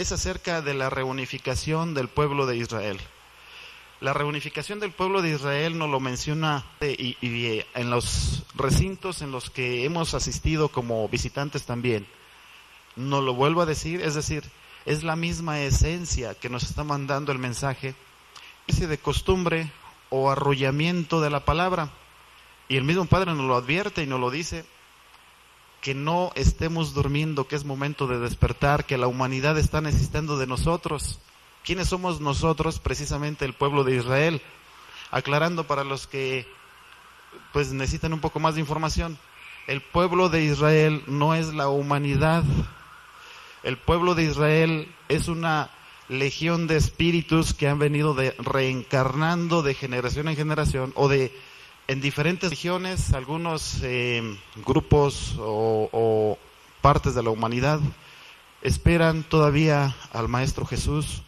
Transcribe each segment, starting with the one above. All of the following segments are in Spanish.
es acerca de la reunificación del pueblo de Israel. La reunificación del pueblo de Israel nos lo menciona y en los recintos en los que hemos asistido como visitantes también. Nos lo vuelvo a decir, es decir, es la misma esencia que nos está mandando el mensaje, especie de costumbre o arrullamiento de la palabra. Y el mismo Padre nos lo advierte y nos lo dice, que no estemos durmiendo, que es momento de despertar, que la humanidad está necesitando de nosotros. ¿Quiénes somos nosotros? Precisamente el pueblo de Israel. Aclarando para los que pues necesitan un poco más de información, el pueblo de Israel no es la humanidad. El pueblo de Israel es una legión de espíritus que han venido reencarnando de generación en generación en diferentes regiones, algunos grupos o partes de la humanidad esperan todavía al Maestro Jesús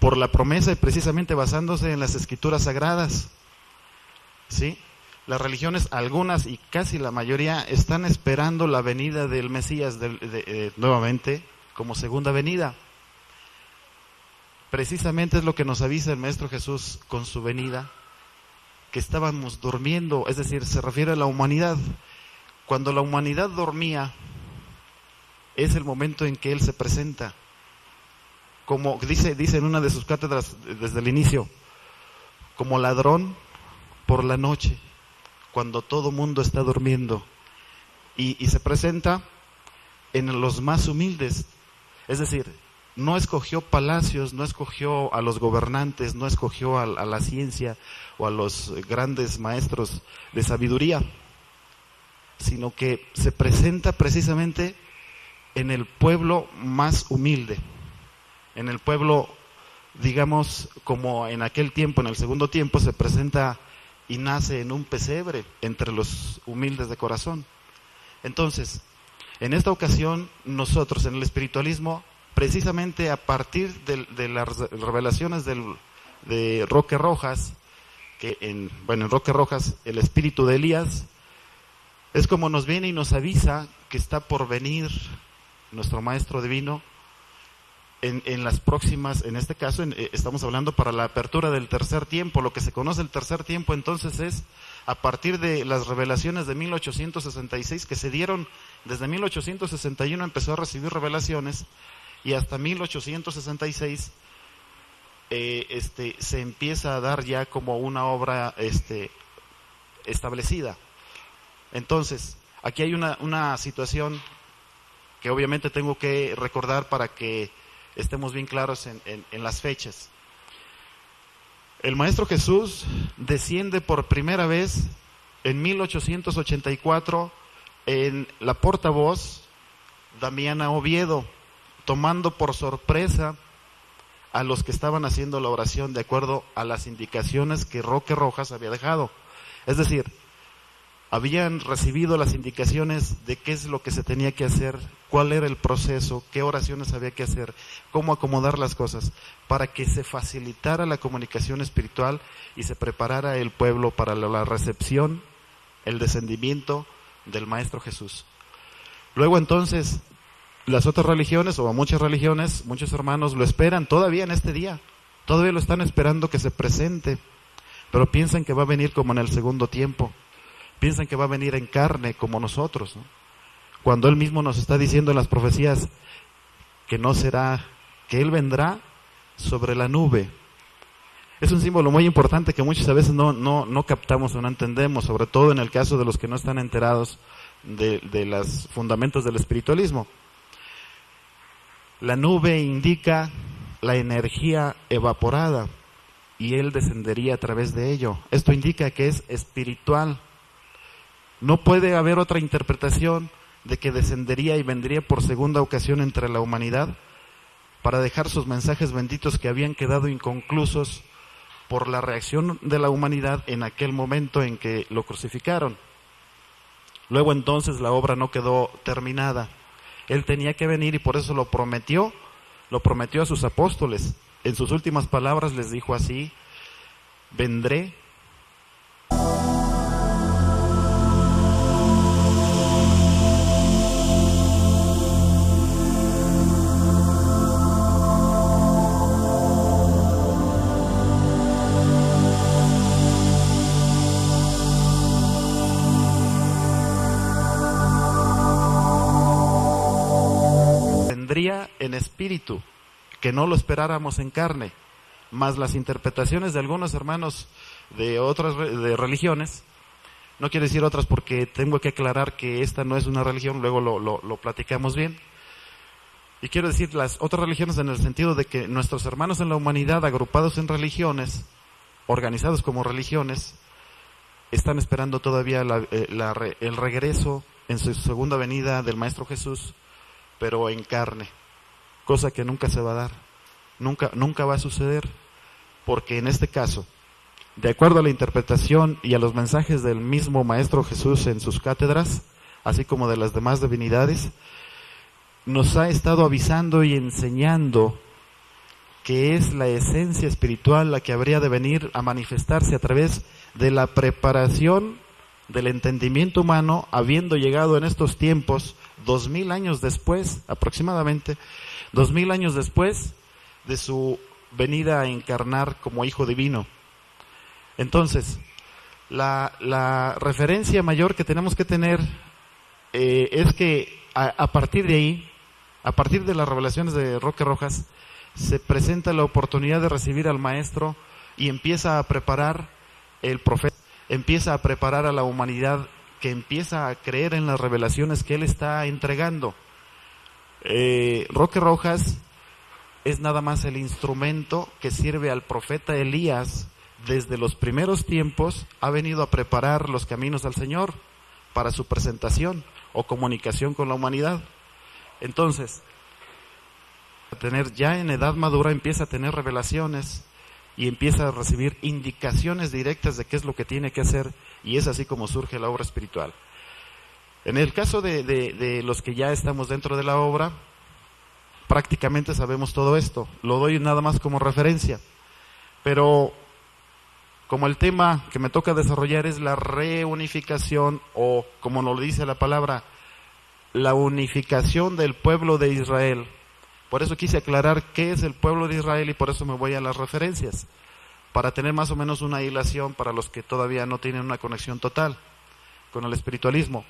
por la promesa y precisamente basándose en las Escrituras Sagradas. ¿Sí? Las religiones, algunas y casi la mayoría, están esperando la venida del Mesías nuevamente como segunda venida. Precisamente es lo que nos avisa el Maestro Jesús con su venida, que estábamos durmiendo, es decir, se refiere a la humanidad. Cuando la humanidad dormía, es el momento en que Él se presenta. Como dice en una de sus cátedras desde el inicio, como ladrón por la noche, cuando todo mundo está durmiendo. Y se presenta en los más humildes, es decir, no escogió palacios, no escogió a los gobernantes, no escogió a la ciencia o a los grandes maestros de sabiduría, sino que se presenta precisamente en el pueblo más humilde, en el pueblo, digamos, como en aquel tiempo, en el segundo tiempo, se presenta y nace en un pesebre entre los humildes de corazón. Entonces, en esta ocasión, nosotros en el espiritualismo, precisamente a partir de las revelaciones de Roque Rojas, que en Roque Rojas, el espíritu de Elías, es como nos viene y nos avisa que está por venir nuestro Maestro Divino en las próximas, en este caso estamos hablando para la apertura del tercer tiempo. Lo que se conoce el tercer tiempo entonces es a partir de las revelaciones de 1866 que se dieron. Desde 1861 empezó a recibir revelaciones y hasta 1866 se empieza a dar ya como una obra establecida. Entonces, aquí hay una situación que obviamente tengo que recordar para que estemos bien claros en las fechas. El Maestro Jesús desciende por primera vez en 1884 en la portavoz Damiana Oviedo, tomando por sorpresa a los que estaban haciendo la oración de acuerdo a las indicaciones que Roque Rojas había dejado. Es decir, habían recibido las indicaciones de qué es lo que se tenía que hacer, cuál era el proceso, qué oraciones había que hacer, cómo acomodar las cosas, para que se facilitara la comunicación espiritual y se preparara el pueblo para la recepción, el descendimiento del Maestro Jesús. Luego entonces, las otras religiones, o muchas religiones, muchos hermanos lo esperan todavía en este día, todavía lo están esperando que se presente, pero piensan que va a venir como en el segundo tiempo. Piensan que va a venir en carne como nosotros, ¿no? Cuando Él mismo nos está diciendo en las profecías que no será, que Él vendrá sobre la nube. Es un símbolo muy importante que muchas veces no captamos o no entendemos, sobre todo en el caso de los que no están enterados de los fundamentos del espiritualismo. La nube indica la energía evaporada y Él descendería a través de ello. Esto indica que es espiritual. No puede haber otra interpretación de que descendería y vendría por segunda ocasión entre la humanidad para dejar sus mensajes benditos que habían quedado inconclusos por la reacción de la humanidad en aquel momento en que lo crucificaron. Luego entonces la obra no quedó terminada. Él tenía que venir y por eso lo prometió a sus apóstoles. En sus últimas palabras les dijo así: vendré vendría en espíritu, que no lo esperáramos en carne, más las interpretaciones de algunos hermanos de otras de religiones. No quiero decir otras porque tengo que aclarar que esta no es una religión, luego lo platicamos bien. Y quiero decir las otras religiones en el sentido de que nuestros hermanos en la humanidad, agrupados en religiones, organizados como religiones, están esperando todavía el regreso en su segunda venida del Maestro Jesús, pero en carne, cosa que nunca se va a dar, nunca va a suceder, porque en este caso, de acuerdo a la interpretación y a los mensajes del mismo Maestro Jesús en sus cátedras, así como de las demás divinidades, nos ha estado avisando y enseñando que es la esencia espiritual la que habría de venir a manifestarse a través de la preparación del entendimiento humano, habiendo llegado en estos tiempos 2000 años después, aproximadamente 2000 años después de su venida a encarnar como Hijo Divino. Entonces, la referencia mayor que tenemos que tener es que a partir de ahí, a partir de las revelaciones de Roque Rojas, se presenta la oportunidad de recibir al Maestro y empieza a preparar el profeta, empieza a preparar a la humanidad que empieza a creer en las revelaciones que él está entregando. Roque Rojas es nada más el instrumento que sirve al profeta Elías. Desde los primeros tiempos ha venido a preparar los caminos al Señor para su presentación o comunicación con la humanidad. Entonces, ya en edad madura empieza a tener revelaciones y empieza a recibir indicaciones directas de qué es lo que tiene que hacer, y es así como surge la obra espiritual. En el caso de los que ya estamos dentro de la obra, prácticamente sabemos todo esto, lo doy nada más como referencia, pero como el tema que me toca desarrollar es la reunificación, o como nos lo dice la palabra, la unificación del pueblo de Israel. Por eso quise aclarar qué es el pueblo de Israel y por eso me voy a las referencias, para tener más o menos una hilación para los que todavía no tienen una conexión total con el espiritualismo.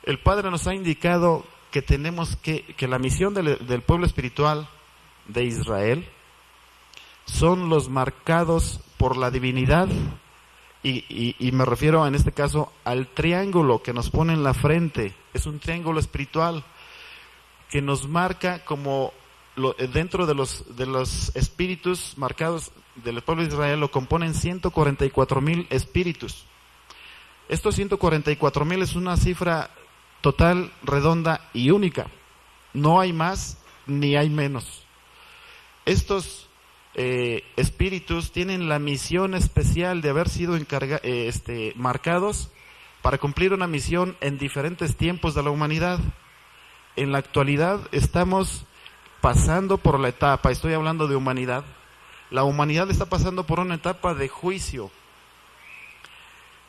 El Padre nos ha indicado que tenemos que la misión del pueblo espiritual de Israel son los marcados por la divinidad, y me refiero en este caso al triángulo que nos pone en la frente. Es un triángulo espiritual que nos marca como dentro de los espíritus marcados del pueblo de Israel, lo componen 144,000 espíritus. Estos 144,000 es una cifra total, redonda y única. No hay más ni hay menos. Estos espíritus tienen la misión especial de haber sido marcados para cumplir una misión en diferentes tiempos de la humanidad. En la actualidad estamos pasando por la etapa, estoy hablando de humanidad, la humanidad está pasando por una etapa de juicio,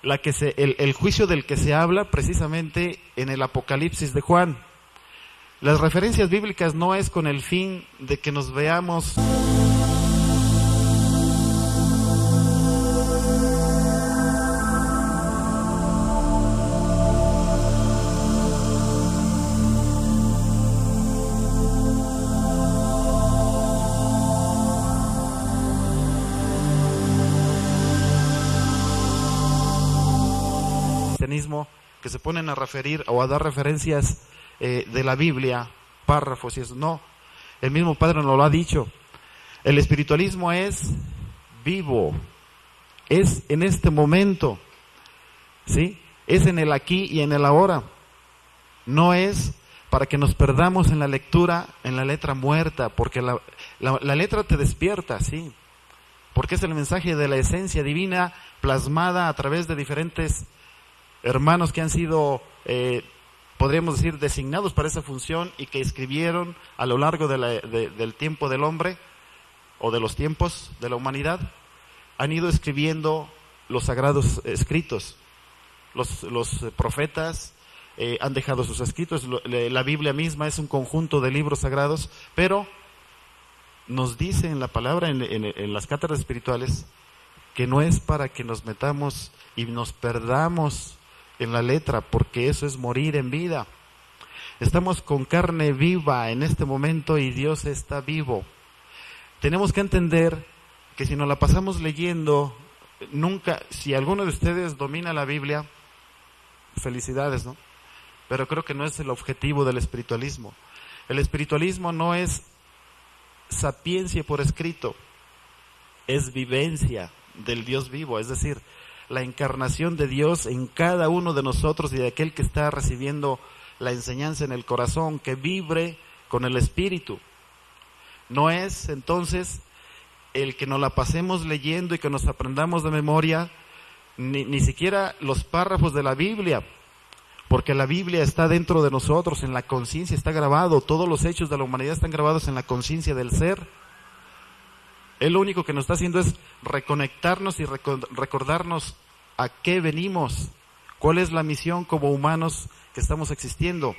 el juicio del que se habla precisamente en el Apocalipsis de Juan. Las referencias bíblicas no es con el fin de que nos veamos que se ponen a referir o a dar referencias de la Biblia, párrafos y eso. No, el mismo Padre nos lo ha dicho. El espiritualismo es vivo, es en este momento, ¿sí? Es en el aquí y en el ahora. No es para que nos perdamos en la lectura, en la letra muerta, porque la letra te despierta, sí, porque es el mensaje de la esencia divina plasmada a través de diferentes hermanos que han sido, podríamos decir, designados para esa función y que escribieron a lo largo del tiempo del hombre o de los tiempos de la humanidad, han ido escribiendo los sagrados escritos. Los profetas han dejado sus escritos, la Biblia misma es un conjunto de libros sagrados, pero nos dice en la palabra, en las cátedras espirituales, que no es para que nos metamos y nos perdamos en la letra, porque eso es morir en vida. Estamos con carne viva en este momento y Dios está vivo. Tenemos que entender que si nos la pasamos leyendo, nunca, si alguno de ustedes domina la Biblia, felicidades, ¿no? Pero creo que no es el objetivo del espiritualismo. El espiritualismo no es sapiencia por escrito, es vivencia del Dios vivo, es decir, la encarnación de Dios en cada uno de nosotros y de aquel que está recibiendo la enseñanza en el corazón, que vibre con el Espíritu. No es entonces el que nos la pasemos leyendo y que nos aprendamos de memoria ni siquiera los párrafos de la Biblia, porque la Biblia está dentro de nosotros, en la conciencia está grabado, todos los hechos de la humanidad están grabados en la conciencia del ser. Él lo único que nos está haciendo es reconectarnos y recordarnos a qué venimos, cuál es la misión como humanos que estamos existiendo.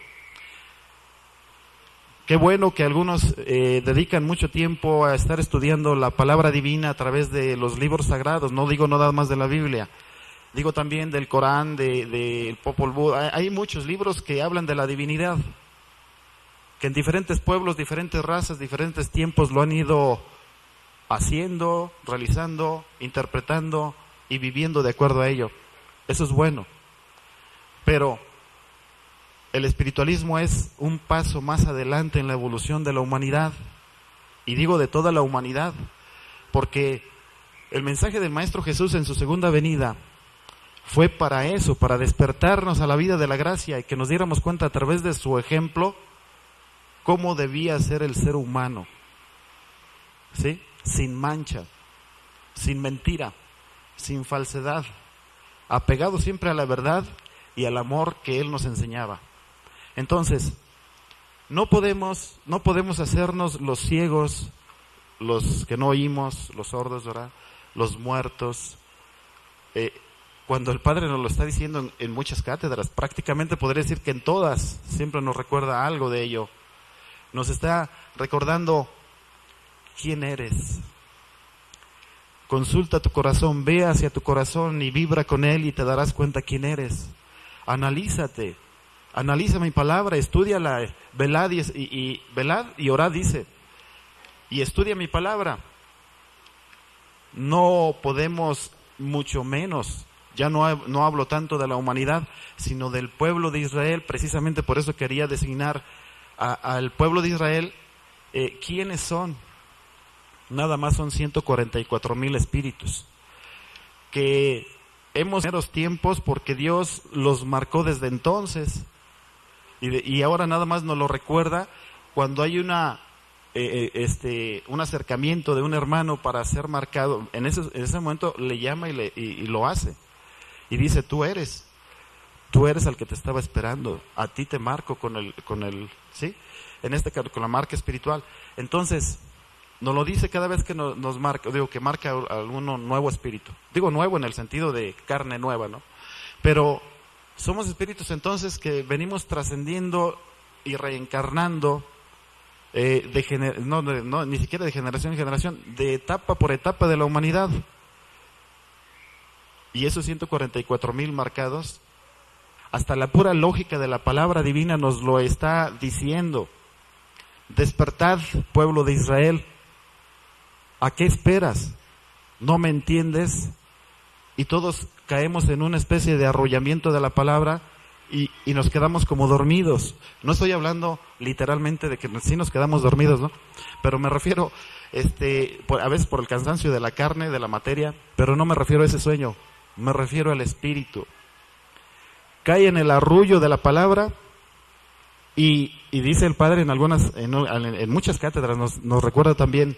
Qué bueno que algunos dedican mucho tiempo a estar estudiando la palabra divina a través de los libros sagrados. No digo nada más de la Biblia, digo también del Corán, del Popol Vuh. Hay muchos libros que hablan de la divinidad, que en diferentes pueblos, diferentes razas, diferentes tiempos lo han ido haciendo, realizando, interpretando y viviendo de acuerdo a ello. Eso es bueno. Pero el espiritualismo es un paso más adelante en la evolución de la humanidad. Y digo de toda la humanidad, porque el mensaje del Maestro Jesús en su segunda venida fue para eso, para despertarnos a la vida de la gracia y que nos diéramos cuenta a través de su ejemplo cómo debía ser el ser humano, ¿sí? Sin mancha, sin mentira, sin falsedad, apegado siempre a la verdad y al amor que Él nos enseñaba. Entonces, no podemos hacernos los ciegos, los que no oímos, los sordos, ¿verdad? Los muertos. Cuando el Padre nos lo está diciendo en muchas cátedras, prácticamente podría decir que en todas, siempre nos recuerda algo de ello. Nos está recordando quién eres. Consulta tu corazón, ve hacia tu corazón y vibra con él y te darás cuenta quién eres. Analízate, analiza mi palabra, estúdiala, velad y orad, dice, y estudia mi palabra. No podemos, mucho menos, ya no hablo tanto de la humanidad, sino del pueblo de Israel. Precisamente por eso quería designar al pueblo de Israel. ¿Quiénes son? Nada más son 144,000 espíritus, que hemos en los tiempos porque Dios los marcó desde entonces, y ahora nada más nos lo recuerda cuando hay un acercamiento de un hermano para ser marcado. En ese momento le llama y lo hace, y dice: tú eres al que te estaba esperando, a ti te marco con el ¿sí? En este caso con la marca espiritual. Entonces nos lo dice cada vez que nos marca, que marca alguno nuevo espíritu. Digo nuevo en el sentido de carne nueva, ¿no? Pero somos espíritus entonces que venimos trascendiendo y reencarnando, ni siquiera de generación en generación, de etapa por etapa de la humanidad. Y esos 144,000 marcados, hasta la pura lógica de la palabra divina nos lo está diciendo. Despertad, pueblo de Israel. ¿A qué esperas? ¿No me entiendes? Y todos caemos en una especie de arrollamiento de la palabra y nos quedamos como dormidos. No estoy hablando literalmente de que sí nos quedamos dormidos, ¿no? Pero me refiero, a veces por el cansancio de la carne, de la materia, pero no me refiero a ese sueño, me refiero al espíritu. Cae en el arrullo de la palabra y dice el Padre en muchas cátedras, nos recuerda también: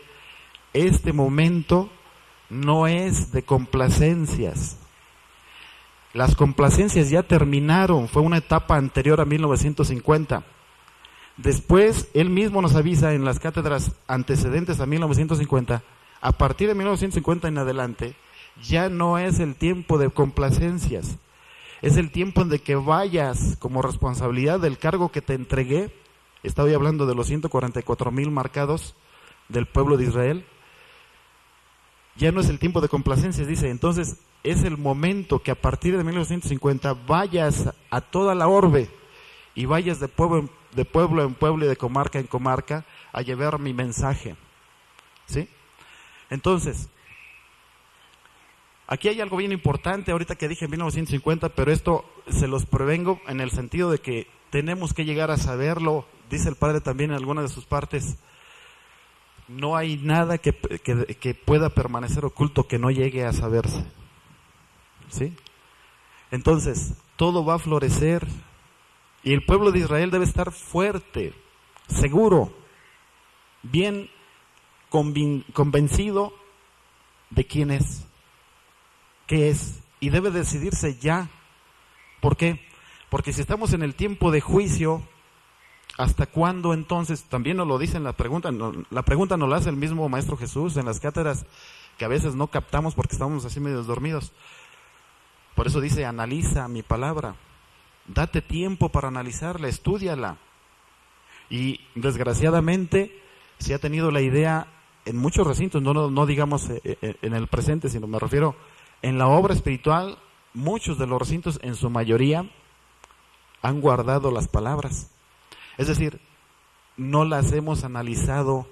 este momento no es de complacencias. Las complacencias ya terminaron, fue una etapa anterior a 1950. Después, él mismo nos avisa en las cátedras antecedentes a 1950, a partir de 1950 en adelante, ya no es el tiempo de complacencias. Es el tiempo en de que vayas como responsabilidad del cargo que te entregué. Estoy hablando de los 144,000 marcados del pueblo de Israel. Ya no es el tiempo de complacencias, dice. Entonces es el momento que a partir de 1950 vayas a toda la orbe y vayas de pueblo de pueblo en pueblo y de comarca en comarca a llevar mi mensaje. ¿Sí? Entonces, aquí hay algo bien importante, ahorita que dije en 1950, pero esto se los prevengo en el sentido de que tenemos que llegar a saberlo. Dice el Padre también en alguna de sus partes, no hay nada que pueda permanecer oculto que no llegue a saberse. ¿Sí? Entonces, todo va a florecer y el pueblo de Israel debe estar fuerte, seguro, bien convencido de quién es, qué es, y debe decidirse ya. ¿Por qué? Porque si estamos en el tiempo de juicio, ¿hasta cuándo entonces? También nos lo dice en la pregunta nos la hace el mismo Maestro Jesús en las cátedras, que a veces no captamos porque estamos así medio dormidos. Por eso dice, analiza mi palabra, date tiempo para analizarla, estúdiala. Y desgraciadamente se ha tenido la idea en muchos recintos, no digamos en el presente, sino me refiero en la obra espiritual, muchos de los recintos en su mayoría han guardado las palabras. Es decir, no las hemos analizado.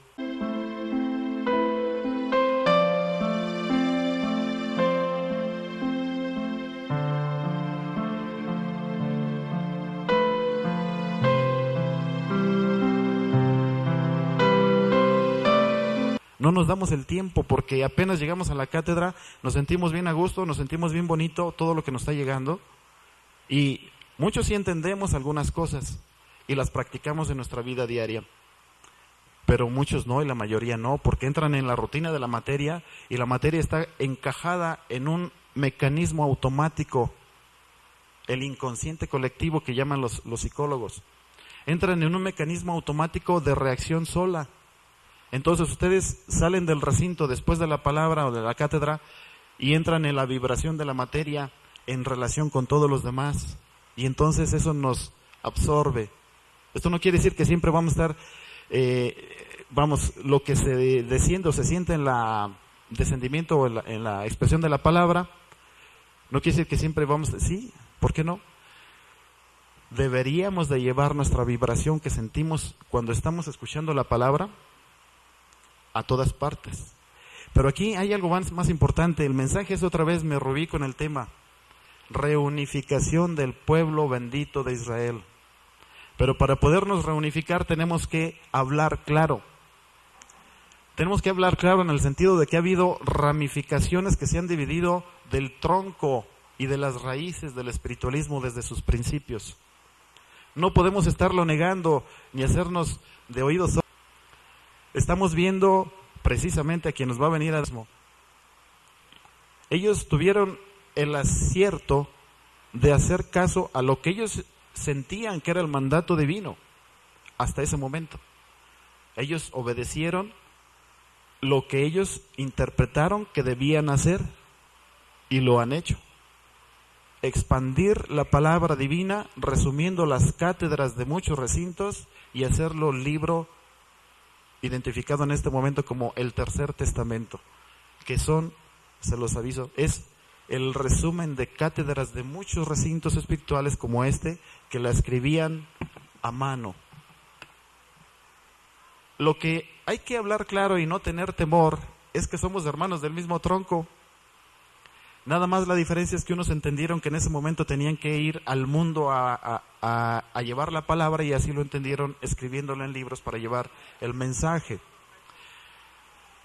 No nos damos el tiempo porque apenas llegamos a la cátedra, nos sentimos bien a gusto, nos sentimos bien bonito, todo lo que nos está llegando. Y muchos sí entendemos algunas cosas y las practicamos en nuestra vida diaria. Pero muchos no y la mayoría no, porque entran en la rutina de la materia y la materia está encajada en un mecanismo automático, el inconsciente colectivo que llaman los psicólogos. Entran en un mecanismo automático de reacción sola. Entonces ustedes salen del recinto después de la palabra o de la cátedra y entran en la vibración de la materia en relación con todos los demás. Y entonces eso nos absorbe. Esto no quiere decir que siempre vamos a estar, lo que se desciende o se siente en la descendimiento o en la expresión de la palabra, no quiere decir que siempre vamos, sí, ¿por qué no? Deberíamos de llevar nuestra vibración que sentimos cuando estamos escuchando la palabra a todas partes. Pero aquí hay algo más importante. El mensaje es otra vez, me reubico en el tema, reunificación del pueblo bendito de Israel. Pero para podernos reunificar tenemos que hablar claro. Tenemos que hablar claro en el sentido de que ha habido ramificaciones que se han dividido del tronco y de las raíces del espiritualismo desde sus principios. No podemos estarlo negando ni hacernos de oídos sordos. Estamos viendo precisamente a quien nos va a venir a mismo. Ellos tuvieron el acierto de hacer caso a lo que ellos sentían que era el mandato divino hasta ese momento. Ellos obedecieron lo que ellos interpretaron que debían hacer y lo han hecho. Expandir la palabra divina resumiendo las cátedras de muchos recintos y hacerlo libro identificado en este momento como el Tercer Testamento, que son, se los aviso, es el resumen de cátedras de muchos recintos espirituales como este, que la escribían a mano. Lo que hay que hablar claro y no tener temor es que somos hermanos del mismo tronco. Nada más la diferencia es que unos entendieron que en ese momento tenían que ir al mundo a llevar la palabra y así lo entendieron escribiéndolo en libros para llevar el mensaje.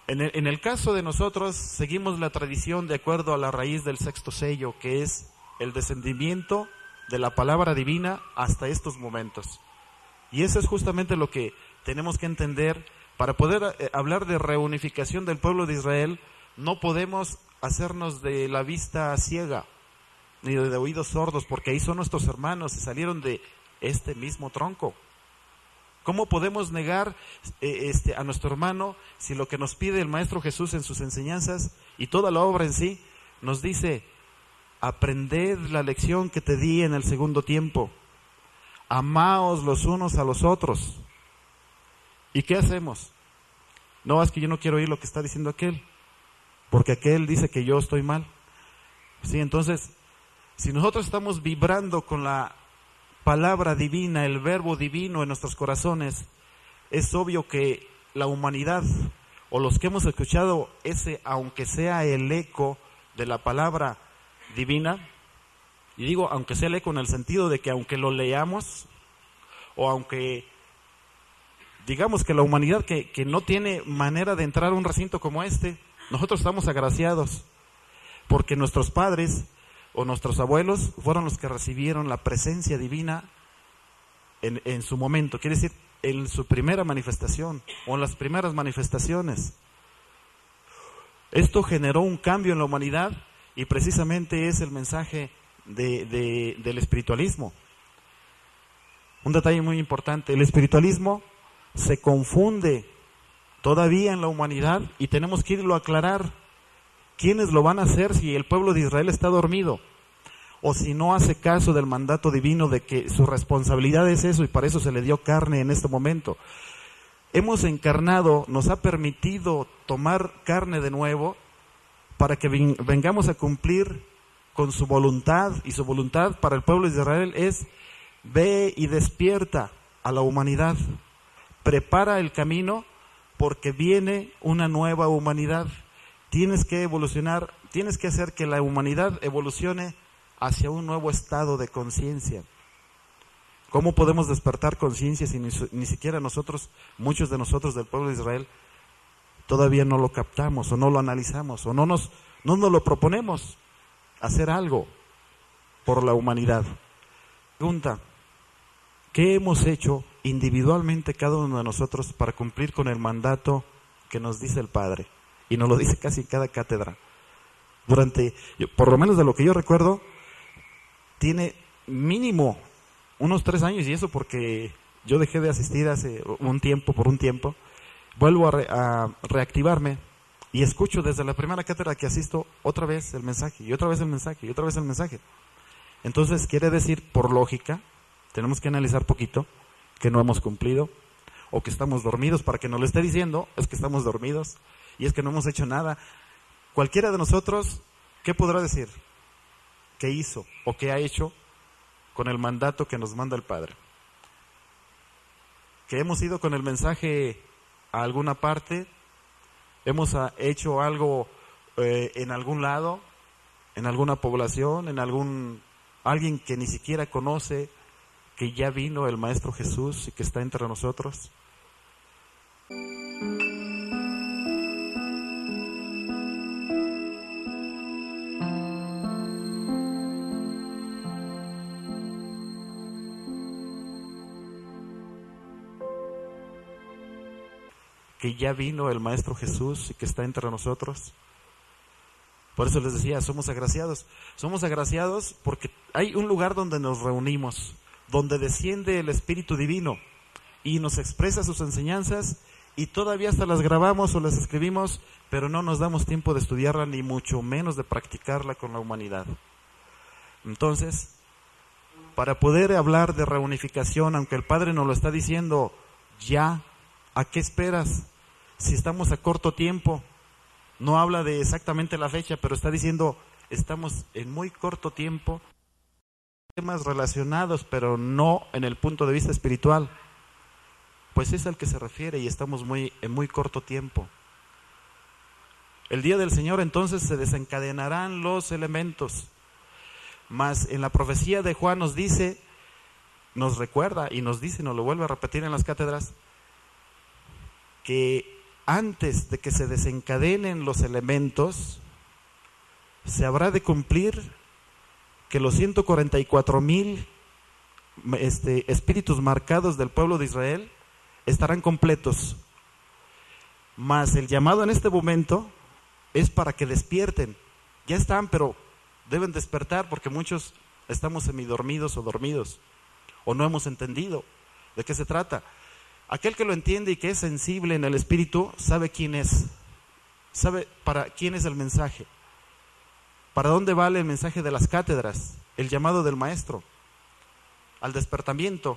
En el caso de nosotros seguimos la tradición de acuerdo a la raíz del sexto sello, que es el descendimiento de la palabra divina hasta estos momentos. Y eso es justamente lo que tenemos que entender para poder hablar de reunificación del pueblo de Israel. No podemos hacernos de la vista ciega, ni de oídos sordos, porque ahí son nuestros hermanos, y salieron de este mismo tronco. ¿Cómo podemos negar a nuestro hermano si lo que nos pide el Maestro Jesús en sus enseñanzas y toda la obra en sí nos dice, aprended la lección que te di en el segundo tiempo, amaos los unos a los otros? ¿Y qué hacemos? No, es que yo no quiero oír lo que está diciendo aquel, porque aquel dice que yo estoy mal. Sí, entonces, si nosotros estamos vibrando con la palabra divina, el verbo divino en nuestros corazones, es obvio que la humanidad, o los que hemos escuchado ese, aunque sea el eco de la palabra divina, y digo aunque sea el eco en el sentido de que aunque lo leamos, o aunque digamos que la humanidad que no tiene manera de entrar a un recinto como este, nosotros estamos agraciados, porque nuestros padres o nuestros abuelos fueron los que recibieron la presencia divina en su momento, quiere decir, en su primera manifestación, o en las primeras manifestaciones. Esto generó un cambio en la humanidad, y precisamente es el mensaje del espiritualismo. Un detalle muy importante, el espiritualismo se confunde todavía en la humanidad, y tenemos que irlo a aclarar. ¿Quiénes lo van a hacer si el pueblo de Israel está dormido? O si no hace caso del mandato divino de que su responsabilidad es eso, y para eso se le dio carne en este momento. Hemos encarnado, nos ha permitido tomar carne de nuevo para que vengamos a cumplir con su voluntad, y su voluntad para el pueblo de Israel es: ve y despierta a la humanidad, prepara el camino porque viene una nueva humanidad. Tienes que evolucionar, tienes que hacer que la humanidad evolucione hacia un nuevo estado de conciencia. ¿Cómo podemos despertar conciencia si ni siquiera nosotros, muchos de nosotros del pueblo de Israel, todavía no lo captamos, o no lo analizamos, o no nos lo proponemos hacer algo por la humanidad? Pregunta: ¿qué hemos hecho individualmente cada uno de nosotros para cumplir con el mandato que nos dice el Padre? Y nos lo dice casi en cada cátedra. Por lo menos de lo que yo recuerdo, tiene mínimo unos 3 años, y eso porque yo dejé de asistir por un tiempo, vuelvo a reactivarme, y escucho desde la primera cátedra que asisto otra vez el mensaje, y otra vez el mensaje, y otra vez el mensaje. Entonces quiere decir, por lógica, tenemos que analizar poquito, que no hemos cumplido, o que estamos dormidos. Para que nos lo esté diciendo, es que estamos dormidos, y es que no hemos hecho nada. Cualquiera de nosotros, ¿qué podrá decir? ¿Qué hizo o qué ha hecho con el mandato que nos manda el Padre? ¿Que hemos ido con el mensaje a alguna parte? ¿Hemos hecho algo en algún lado, en alguna población, alguien que ni siquiera conoce que ya vino el Maestro Jesús y que está entre nosotros? Que ya vino el Maestro Jesús y que está entre nosotros. Por eso les decía, somos agraciados. Somos agraciados porque hay un lugar donde nos reunimos, donde desciende el Espíritu Divino y nos expresa sus enseñanzas, y todavía hasta las grabamos o las escribimos, pero no nos damos tiempo de estudiarla, ni mucho menos de practicarla con la humanidad. Entonces, para poder hablar de reunificación, aunque el Padre nos lo está diciendo ya, ¿a qué esperas? Si estamos a corto tiempo, no habla de exactamente la fecha, pero está diciendo, estamos en muy corto tiempo, temas relacionados, pero no en el punto de vista espiritual. Pues es al que se refiere, y estamos en muy corto tiempo. El día del Señor entonces se desencadenarán los elementos, mas en la profecía de Juan nos dice, nos recuerda y nos dice, nos lo vuelve a repetir en las cátedras, que antes de que se desencadenen los elementos, se habrá de cumplir que los 144,000 espíritus marcados del pueblo de Israel estarán completos. Mas el llamado en este momento es para que despierten. Ya están, pero deben despertar, porque muchos estamos semidormidos o dormidos, o no hemos entendido de qué se trata. Aquel que lo entiende y que es sensible en el espíritu sabe quién es, sabe para quién es el mensaje, para dónde vale el mensaje de las cátedras, el llamado del Maestro al despertamiento,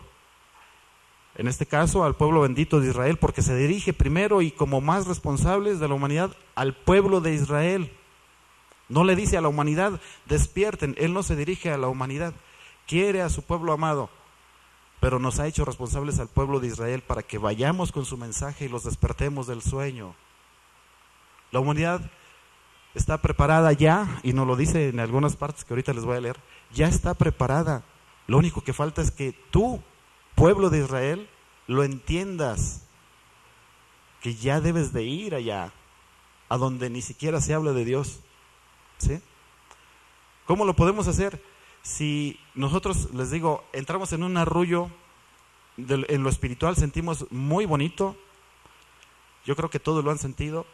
en este caso al pueblo bendito de Israel, porque se dirige primero y como más responsables de la humanidad al pueblo de Israel. No le dice a la humanidad despierten, él no se dirige a la humanidad, quiere a su pueblo amado pero nos ha hecho responsables al pueblo de Israel para que vayamos con su mensaje y los despertemos del sueño. La humanidad está preparada ya, y nos lo dice en algunas partes que ahorita les voy a leer, ya está preparada. Lo único que falta es que tú, pueblo de Israel, lo entiendas, que ya debes de ir allá, a donde ni siquiera se habla de Dios. ¿Sí? ¿Cómo lo podemos hacer? Si nosotros, les digo, entramos en un arrullo en lo espiritual, sentimos muy bonito, yo creo que todos lo han sentido,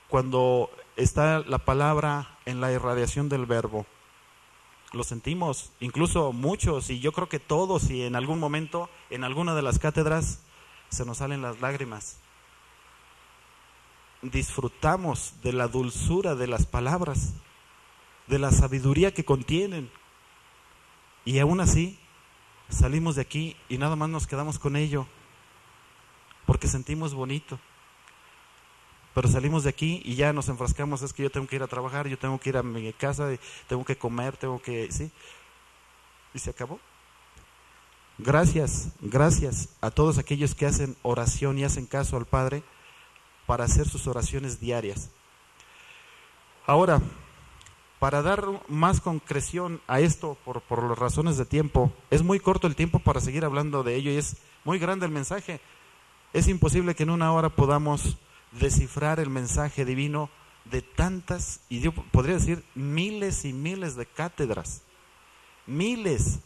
cuando está la palabra en la irradiación del verbo. Lo sentimos, incluso muchos, y yo creo que todos, y en algún momento, en alguna de las cátedras, se nos salen las lágrimas. Disfrutamos de la dulzura de las palabras, de la sabiduría que contienen, y aún así salimos de aquí y nada más nos quedamos con ello, porque sentimos bonito. Pero salimos de aquí y ya nos enfrascamos, es que yo tengo que ir a trabajar, yo tengo que ir a mi casa, tengo que comer, tengo que... ¿sí? Y se acabó. Gracias a todos aquellos que hacen oración y hacen caso al Padre para hacer sus oraciones diarias. Ahora, para dar más concreción a esto, por las razones de tiempo, es muy corto el tiempo para seguir hablando de ello y es muy grande el mensaje. Es imposible que en una hora podamos descifrar el mensaje divino de tantas, y yo podría decir miles y miles de cátedras, miles,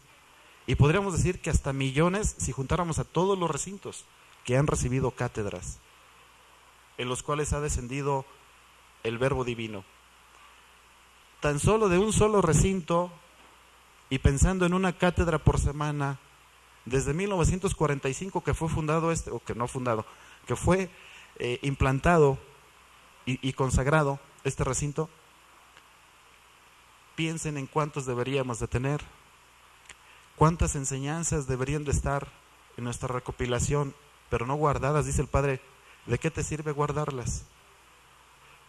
y podríamos decir que hasta millones si juntáramos a todos los recintos que han recibido cátedras, en los cuales ha descendido el verbo divino. Tan solo de un solo recinto, y pensando en una cátedra por semana, desde 1945 que fue fundado o que no fundado, que fue implantado y consagrado este recinto, piensen en cuántos deberíamos de tener, cuántas enseñanzas deberían de estar en nuestra recopilación, pero no guardadas. Dice el Padre, ¿de qué te sirve guardarlas?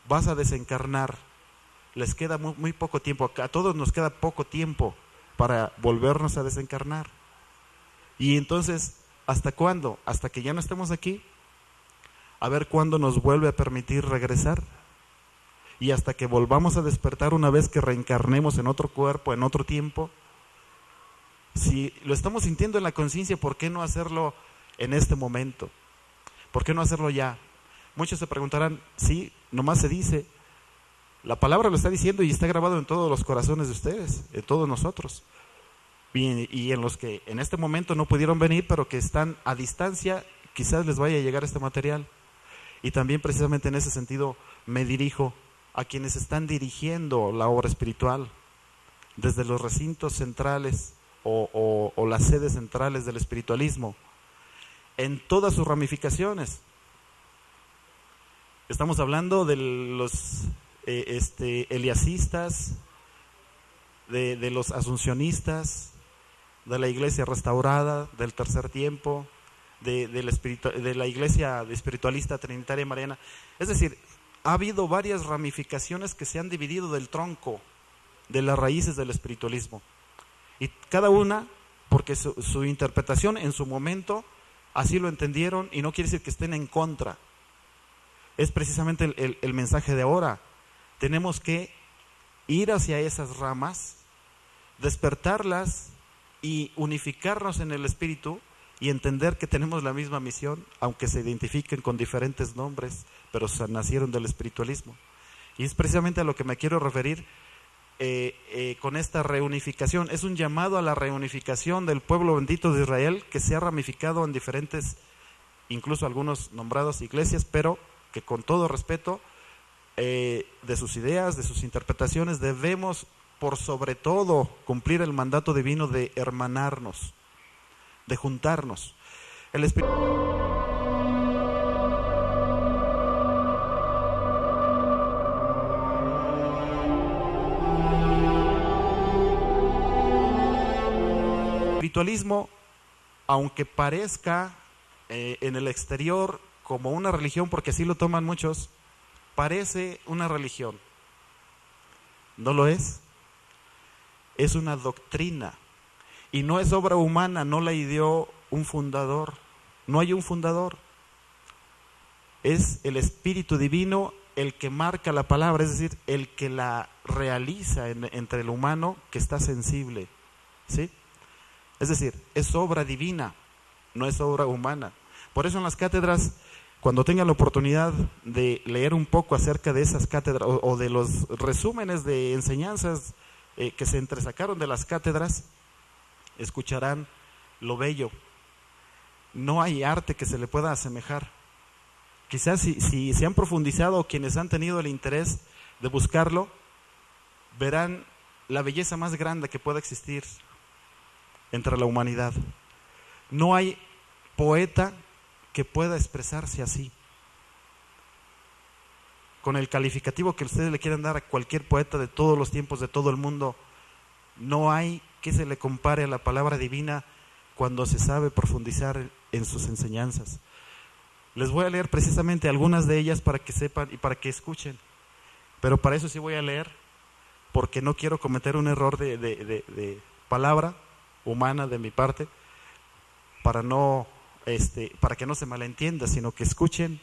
Vas a desencarnar, les queda muy poco tiempo, a todos nos queda poco tiempo para volvernos a desencarnar. Y entonces, ¿hasta cuándo? Hasta que ya no estemos aquí. A ver cuándo nos vuelve a permitir regresar, y hasta que volvamos a despertar una vez que reencarnemos en otro cuerpo, en otro tiempo. Si lo estamos sintiendo en la conciencia, ¿por qué no hacerlo en este momento? ¿Por qué no hacerlo ya? Muchos se preguntarán, sí, nomás se dice, la palabra lo está diciendo y está grabado en todos los corazones de ustedes, en todos nosotros, y en los que en este momento no pudieron venir, pero que están a distancia, quizás les vaya a llegar este material. Y también precisamente en ese sentido me dirijo a quienes están dirigiendo la obra espiritual desde los recintos centrales o las sedes centrales del espiritualismo, en todas sus ramificaciones. Estamos hablando de los eliasistas, de los asuncionistas, de la iglesia restaurada, del tercer tiempo, de la iglesia espiritualista trinitaria mariana. Es decir, ha habido varias ramificaciones que se han dividido del tronco, de las raíces del espiritualismo, y cada una, porque su interpretación en su momento así lo entendieron, y no quiere decir que estén en contra. Es precisamente el mensaje de ahora. Tenemos que ir hacia esas ramas, despertarlas y unificarnos en el espíritu, y entender que tenemos la misma misión, aunque se identifiquen con diferentes nombres, pero nacieron del espiritualismo. Y es precisamente a lo que me quiero referir con esta reunificación. Es un llamado a la reunificación del pueblo bendito de Israel, que se ha ramificado en diferentes, incluso algunos nombrados iglesias, pero que con todo respeto de sus ideas, de sus interpretaciones, debemos por sobre todo cumplir el mandato divino de hermanarnos, de juntarnos. El espiritualismo, aunque parezca en el exterior como una religión, porque así lo toman muchos, parece una religión. No lo es. Es una doctrina. Y no es obra humana, no la ideó un fundador, no hay un fundador. Es el Espíritu Divino el que marca la palabra, es decir, el que la realiza entre el humano que está sensible, ¿sí? Es decir, es obra divina, no es obra humana. Por eso en las cátedras, cuando tengan la oportunidad de leer un poco acerca de esas cátedras o de los resúmenes de enseñanzas que se entresacaron de las cátedras, escucharán lo bello. No hay arte que se le pueda asemejar. Quizás si se han profundizado o quienes han tenido el interés de buscarlo, verán la belleza más grande que pueda existir entre la humanidad. No hay poeta que pueda expresarse así. Con el calificativo que ustedes le quieran dar a cualquier poeta de todos los tiempos, de todo el mundo, no hay que se le compare a la palabra divina cuando se sabe profundizar en sus enseñanzas. Les voy a leer precisamente algunas de ellas para que sepan y para que escuchen. Pero para eso sí voy a leer, porque no quiero cometer un error de palabra humana de mi parte, para que no se malentienda, sino que escuchen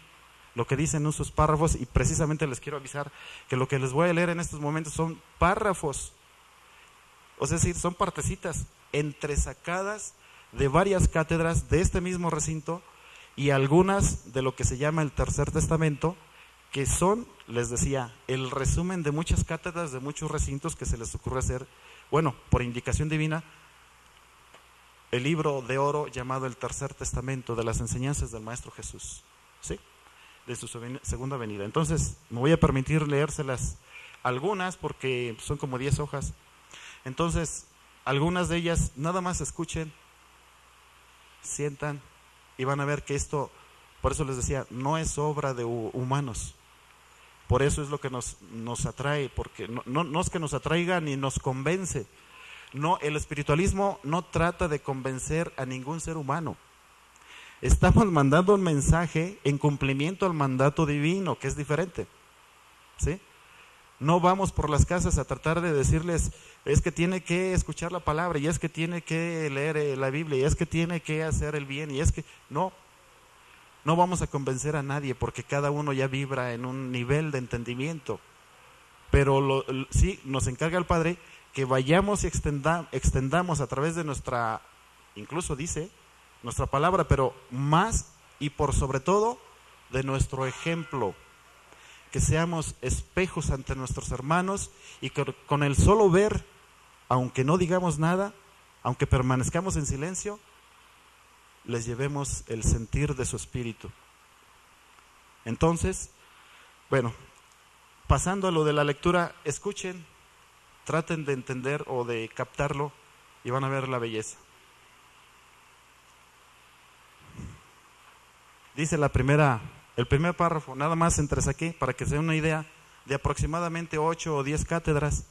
lo que dicen esos párrafos. Y precisamente les quiero avisar que lo que les voy a leer en estos momentos son párrafos, o sea, es decir, son partecitas entresacadas de varias cátedras de este mismo recinto, y algunas de lo que se llama el Tercer Testamento, que son, les decía, el resumen de muchas cátedras de muchos recintos que se les ocurre hacer, bueno, por indicación divina, el libro de oro llamado el Tercer Testamento de las enseñanzas del Maestro Jesús, ¿sí? De su segunda venida. Entonces, me voy a permitir leérselas algunas porque son como 10 hojas. Entonces, algunas de ellas, nada más escuchen, sientan, y van a ver que esto, por eso les decía, no es obra de humanos. Por eso es lo que nos atrae, porque no es que nos atraiga ni nos convence. No, el espiritualismo no trata de convencer a ningún ser humano. Estamos mandando un mensaje en cumplimiento al mandato divino, que es diferente, ¿sí? No vamos por las casas a tratar de decirles, es que tiene que escuchar la palabra, y es que tiene que leer la Biblia, y es que tiene que hacer el bien, y es que no vamos a convencer a nadie, porque cada uno ya vibra en un nivel de entendimiento. Pero sí nos encarga el Padre que vayamos y extendamos a través de nuestra, incluso dice, nuestra palabra, pero más y por sobre todo de nuestro ejemplo. Que seamos espejos ante nuestros hermanos y que con el solo ver, aunque no digamos nada, aunque permanezcamos en silencio, les llevemos el sentir de su espíritu. Entonces, bueno, pasando a lo de la lectura, escuchen, traten de entender o de captarlo y van a ver la belleza. Dice el primer párrafo, nada más entresaqué para que se den una idea, de aproximadamente 8 o 10 cátedras,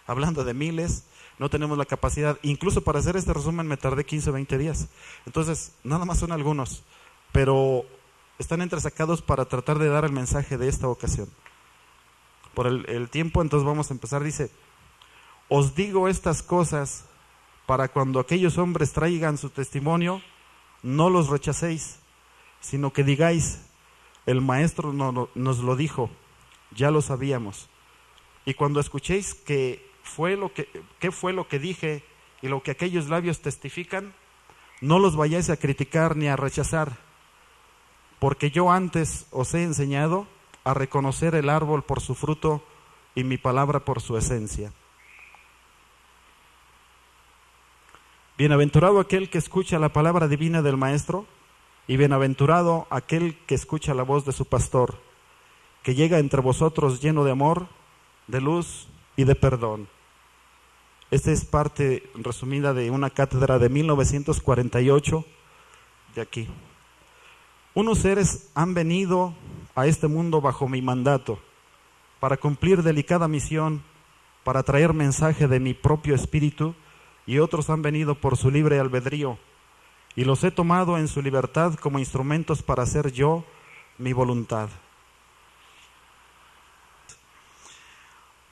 hablando de miles. No tenemos la capacidad, incluso para hacer este resumen me tardé 15 o 20 días. Entonces, nada más son algunos, pero están entresacados para tratar de dar el mensaje de esta ocasión. Por el tiempo, entonces vamos a empezar. Dice, os digo estas cosas para cuando aquellos hombres traigan su testimonio, no los rechacéis, sino que digáis, el Maestro nos lo dijo, ya lo sabíamos. Y cuando escuchéis qué fue lo que dije y lo que aquellos labios testifican, no los vayáis a criticar ni a rechazar, porque yo antes os he enseñado a reconocer el árbol por su fruto y mi palabra por su esencia. Bienaventurado aquel que escucha la palabra divina del Maestro, y bienaventurado aquel que escucha la voz de su pastor, que llega entre vosotros lleno de amor, de luz y de perdón. Esta es parte resumida de una cátedra de 1948 de aquí. Unos seres han venido a este mundo bajo mi mandato para cumplir delicada misión, para traer mensaje de mi propio espíritu, y otros han venido por su libre albedrío, y los he tomado en su libertad como instrumentos para hacer yo mi voluntad.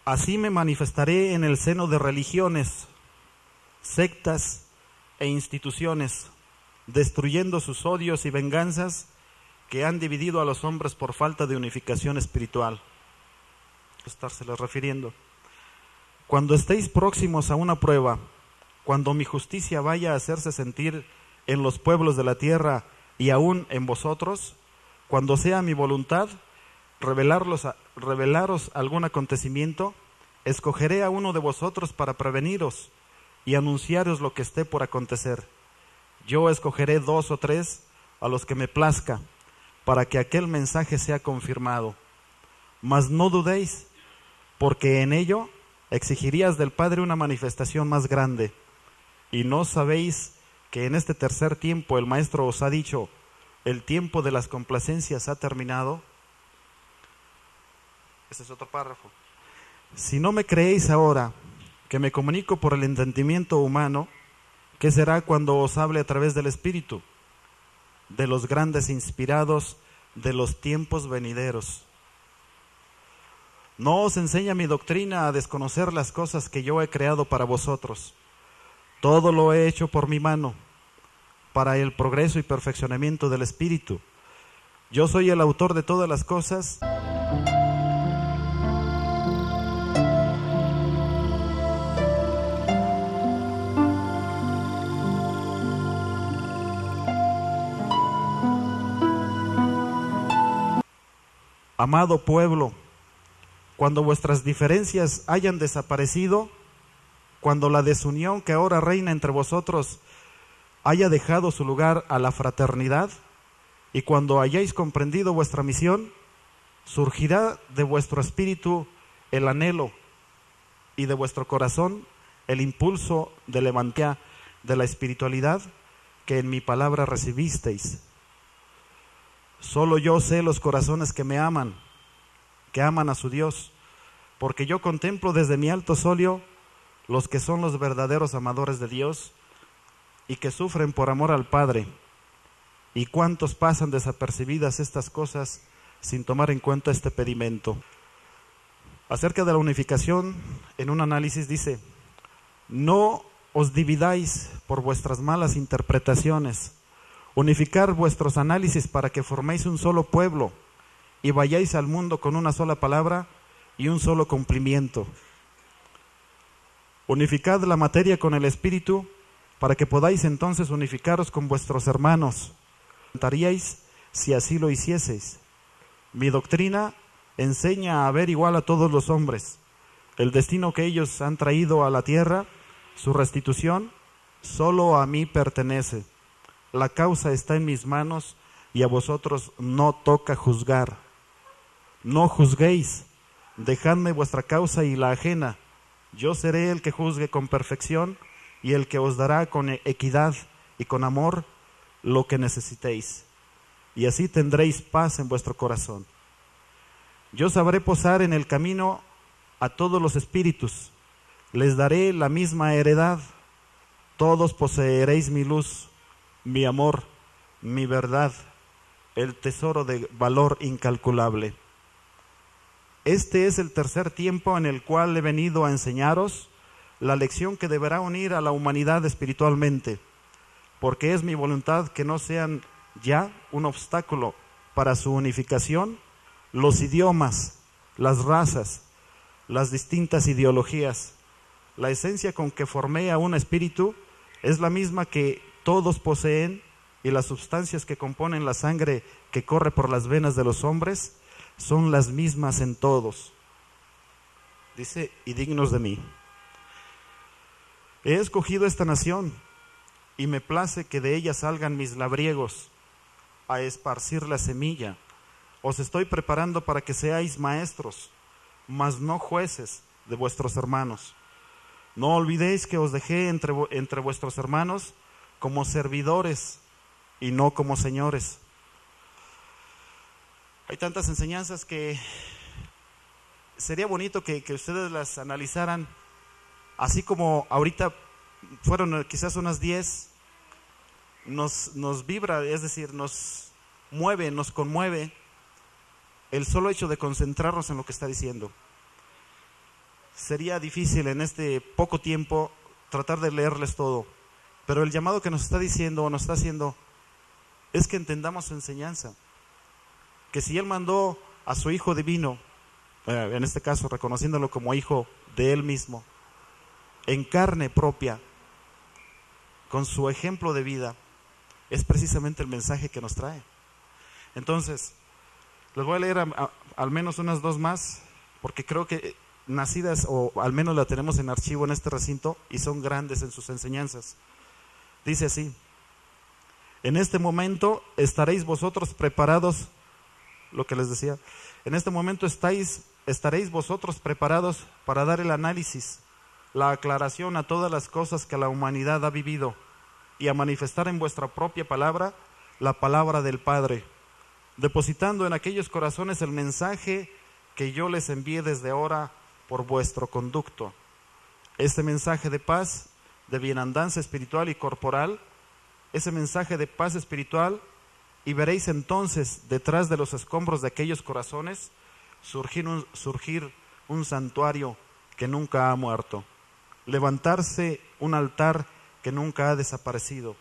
Así me manifestaré en el seno de religiones, sectas e instituciones, destruyendo sus odios y venganzas que han dividido a los hombres por falta de unificación espiritual. Estárseles refiriendo. Cuando estéis próximos a una prueba, cuando mi justicia vaya a hacerse sentir en los pueblos de la tierra y aún en vosotros, cuando sea mi voluntad revelaros algún acontecimiento, escogeré a uno de vosotros para preveniros y anunciaros lo que esté por acontecer. Yo escogeré 2 o 3 a los que me plazca, para que aquel mensaje sea confirmado. Mas no dudéis, porque en ello exigirías del Padre una manifestación más grande. ¿Y no sabéis que en este tercer tiempo el Maestro os ha dicho, el tiempo de las complacencias ha terminado? Ese es otro párrafo. Si no me creéis ahora, que me comunico por el entendimiento humano, ¿qué será cuando os hable a través del Espíritu, de los grandes inspirados de los tiempos venideros? No os enseña mi doctrina a desconocer las cosas que yo he creado para vosotros. Todo lo he hecho por mi mano, para el progreso y perfeccionamiento del Espíritu. Yo soy el autor de todas las cosas. Amado pueblo, cuando vuestras diferencias hayan desaparecido, cuando la desunión que ahora reina entre vosotros haya dejado su lugar a la fraternidad, y cuando hayáis comprendido vuestra misión, surgirá de vuestro espíritu el anhelo y de vuestro corazón el impulso de levantar de la espiritualidad que en mi palabra recibisteis. Solo yo sé los corazones que me aman, que aman a su Dios, porque yo contemplo desde mi alto solio los que son los verdaderos amadores de Dios y que sufren por amor al Padre. ¿Y cuántos pasan desapercibidas estas cosas sin tomar en cuenta este pedimento? Acerca de la unificación, en un análisis dice, no os dividáis por vuestras malas interpretaciones. Unificar vuestros análisis para que forméis un solo pueblo y vayáis al mundo con una sola palabra y un solo cumplimiento. Unificad la materia con el espíritu para que podáis entonces unificaros con vuestros hermanos. ¿Lamentaríais si así lo hicieseis? Mi doctrina enseña a ver igual a todos los hombres. El destino que ellos han traído a la tierra, su restitución, solo a mí pertenece. La causa está en mis manos y a vosotros no toca juzgar. No juzguéis, dejadme vuestra causa y la ajena. Yo seré el que juzgue con perfección y el que os dará con equidad y con amor lo que necesitéis. Y así tendréis paz en vuestro corazón. Yo sabré posar en el camino a todos los espíritus. Les daré la misma heredad. Todos poseeréis mi luz, mi amor, mi verdad, el tesoro de valor incalculable. Este es el tercer tiempo en el cual he venido a enseñaros la lección que deberá unir a la humanidad espiritualmente, porque es mi voluntad que no sean ya un obstáculo para su unificación los idiomas, las razas, las distintas ideologías. La esencia con que formé a un espíritu es la misma que todos poseen, y las sustancias que componen la sangre que corre por las venas de los hombres son las mismas en todos. Dice, y dignos de mí. He escogido esta nación y me place que de ella salgan mis labriegos a esparcir la semilla. Os estoy preparando para que seáis maestros, mas no jueces de vuestros hermanos. No olvidéis que os dejé entre vuestros hermanos como servidores y no como señores. Hay tantas enseñanzas que sería bonito que ustedes las analizaran, así como ahorita fueron quizás unas 10, nos vibra, es decir, nos mueve, nos conmueve el solo hecho de concentrarnos en lo que está diciendo. Sería difícil en este poco tiempo tratar de leerles todo, Pero el llamado que nos está diciendo o nos está haciendo es que entendamos su enseñanza. Que si Él mandó a su Hijo divino, en este caso reconociéndolo como Hijo de Él mismo, en carne propia, con su ejemplo de vida, es precisamente el mensaje que nos trae. Entonces, les voy a leer al menos unas dos más, porque creo que nacidas, o al menos la tenemos en archivo en este recinto, y son grandes en sus enseñanzas. Dice así: en este momento estaréis vosotros preparados, lo que les decía, en este momento estaréis vosotros preparados para dar el análisis, la aclaración a todas las cosas que la humanidad ha vivido, y a manifestar en vuestra propia palabra la palabra del Padre, depositando en aquellos corazones el mensaje que yo les envié desde ahora por vuestro conducto. Este mensaje de paz, de bienandanza espiritual y corporal, ese mensaje de paz espiritual, y veréis entonces detrás de los escombros de aquellos corazones surgir un santuario que nunca ha muerto, levantarse un altar que nunca ha desaparecido,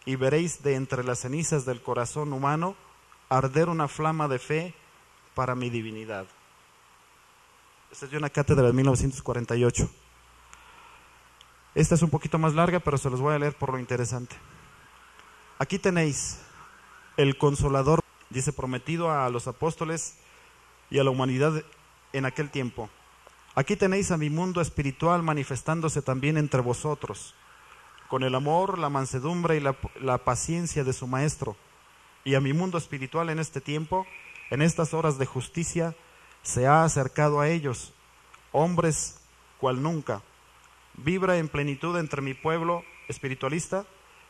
y veréis de entre las cenizas del corazón humano arder una flama de fe para mi divinidad. Esta es de una cátedra de 1948. Esta es un poquito más larga, pero se los voy a leer por lo interesante. Aquí tenéis el Consolador, dice, prometido a los apóstoles y a la humanidad en aquel tiempo. Aquí tenéis a mi mundo espiritual manifestándose también entre vosotros, con el amor, la mansedumbre y la paciencia de su Maestro. Y a mi mundo espiritual en este tiempo, en estas horas de justicia, se ha acercado a ellos, hombres cual nunca. Vibra en plenitud entre mi pueblo espiritualista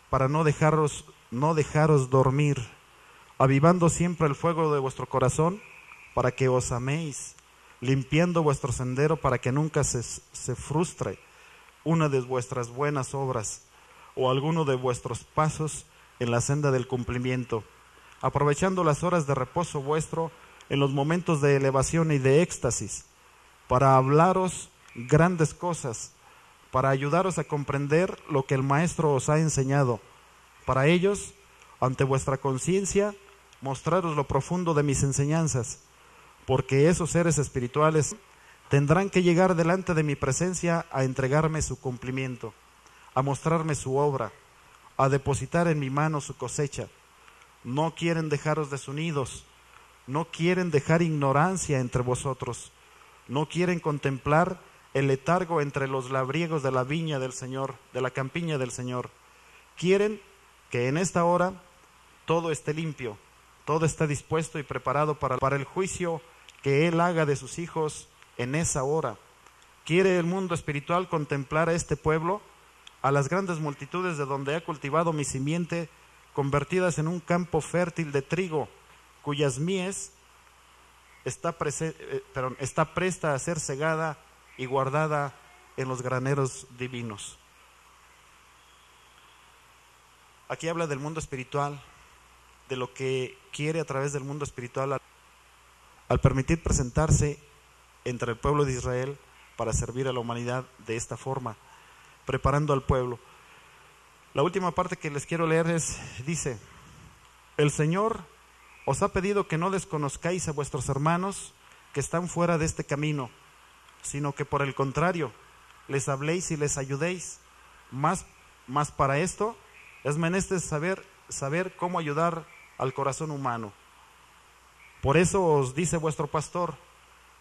para no dejaros dormir, avivando siempre el fuego de vuestro corazón para que os améis, limpiando vuestro sendero para que nunca se frustre una de vuestras buenas obras o alguno de vuestros pasos en la senda del cumplimiento, aprovechando las horas de reposo vuestro en los momentos de elevación y de éxtasis, para hablaros grandes cosas, para ayudaros a comprender lo que el Maestro os ha enseñado. Para ellos, ante vuestra conciencia, mostraros lo profundo de mis enseñanzas, porque esos seres espirituales tendrán que llegar delante de mi presencia a entregarme su cumplimiento, a mostrarme su obra, a depositar en mi mano su cosecha. No quieren dejaros desunidos, no quieren dejar ignorancia entre vosotros, no quieren contemplar el letargo entre los labriegos de la viña del Señor, de la campiña del Señor. Quieren que en esta hora todo esté limpio, todo esté dispuesto y preparado para el juicio que Él haga de sus hijos en esa hora. Quiere el mundo espiritual contemplar a este pueblo, a las grandes multitudes de donde ha cultivado mi simiente, convertidas en un campo fértil de trigo, cuyas mies está presta a ser segada y guardada en los graneros divinos. Aquí habla del mundo espiritual, de lo que quiere a través del mundo espiritual al permitir presentarse entre el pueblo de Israel para servir a la humanidad de esta forma, preparando al pueblo. La última parte que les quiero leer dice: el Señor os ha pedido que no desconozcáis a vuestros hermanos que están fuera de este camino, sino que por el contrario, les habléis y les ayudéis. Más para esto es menester saber cómo ayudar al corazón humano. Por eso os dice vuestro pastor: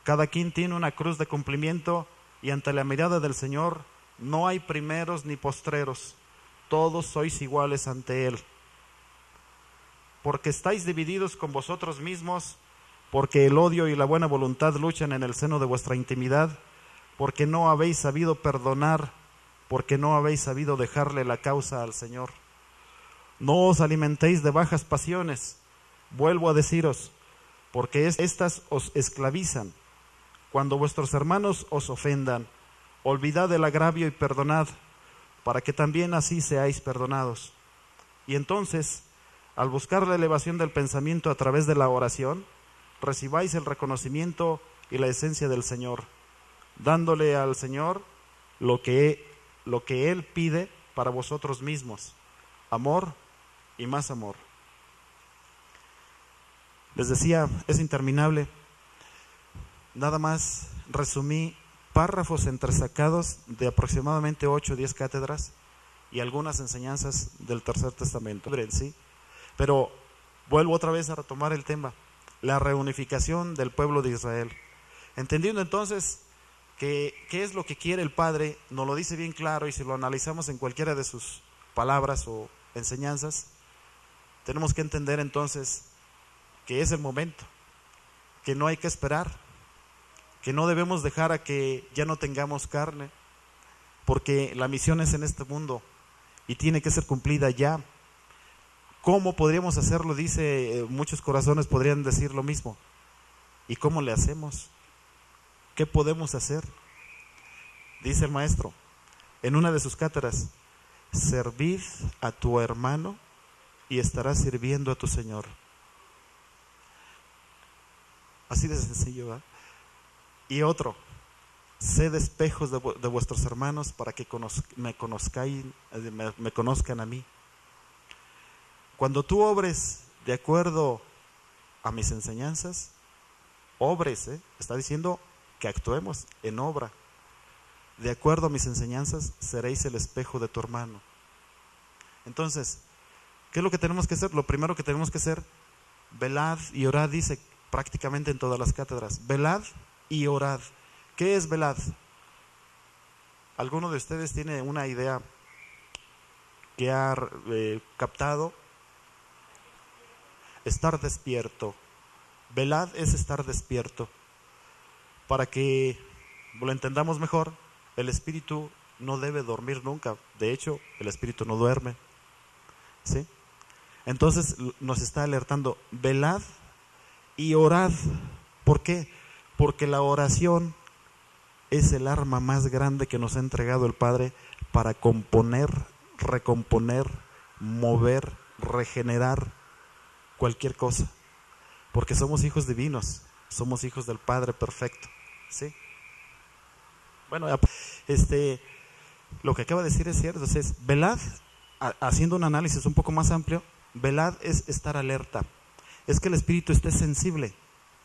cada quien tiene una cruz de cumplimiento, y ante la mirada del Señor no hay primeros ni postreros, todos sois iguales ante Él. Porque estáis divididos con vosotros mismos, porque el odio y la buena voluntad luchan en el seno de vuestra intimidad, porque no habéis sabido perdonar, porque no habéis sabido dejarle la causa al Señor. No os alimentéis de bajas pasiones, vuelvo a deciros, porque estas os esclavizan. Cuando vuestros hermanos os ofendan, olvidad el agravio y perdonad, para que también así seáis perdonados. Y entonces, al buscar la elevación del pensamiento a través de la oración, recibáis el reconocimiento y la esencia del Señor, dándole al Señor lo que Él pide para vosotros mismos. Amor y más amor. Les decía, es interminable. Nada más resumí párrafos entresacados de aproximadamente 8 o 10 cátedras y algunas enseñanzas del Tercer Testamento. ¿Sí? Pero vuelvo otra vez a retomar el tema, la reunificación del pueblo de Israel. Entendiendo entonces que qué es lo que quiere el Padre, nos lo dice bien claro, y si lo analizamos en cualquiera de sus palabras o enseñanzas, tenemos que entender entonces que es el momento, que no hay que esperar, que no debemos dejar a que ya no tengamos carne, porque la misión es en este mundo y tiene que ser cumplida ya. ¿Cómo podríamos hacerlo? Dice, muchos corazones podrían decir lo mismo. ¿Y cómo le hacemos? ¿Qué podemos hacer? Dice el maestro en una de sus cátedras: servid a tu hermano y estarás sirviendo a tu Señor. Así de sencillo, ¿verdad? Y otro: sed espejos de vuestros hermanos para que me conozcan a mí. Cuando tú obres de acuerdo a mis enseñanzas, obres, está diciendo que actuemos en obra. De acuerdo a mis enseñanzas, seréis el espejo de tu hermano. Entonces, ¿qué es lo que tenemos que hacer? Lo primero que tenemos que hacer, velad y orad, dice prácticamente en todas las cátedras. Velad y orad. ¿Qué es velad? ¿Alguno de ustedes tiene una idea que ha captado? Estar despierto. Velad es estar despierto. Para que lo entendamos mejor, el espíritu no debe dormir nunca. De hecho, el espíritu no duerme. ¿Sí? Entonces nos está alertando: velad y orad. ¿Por qué? Porque la oración es el arma más grande que nos ha entregado el Padre para componer, recomponer, mover, regenerar cualquier cosa. Porque somos hijos divinos, somos hijos del Padre perfecto. ¿Sí? Bueno, lo que acaba de decir es cierto. Entonces, velad, haciendo un análisis un poco más amplio, velad es estar alerta. Es que el espíritu esté sensible.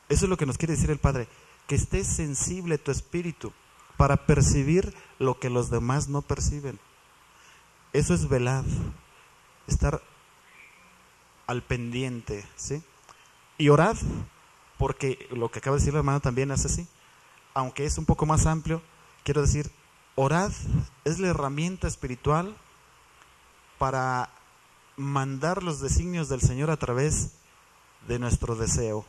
Eso es lo que nos quiere decir el Padre, que esté sensible tu espíritu para percibir lo que los demás no perciben. Eso es velad, estar al pendiente, ¿sí? Y orad, porque lo que acaba de decir la hermana también es así. Aunque es un poco más amplio, quiero decir, orad es la herramienta espiritual para mandar los designios del Señor a través de nuestro deseo.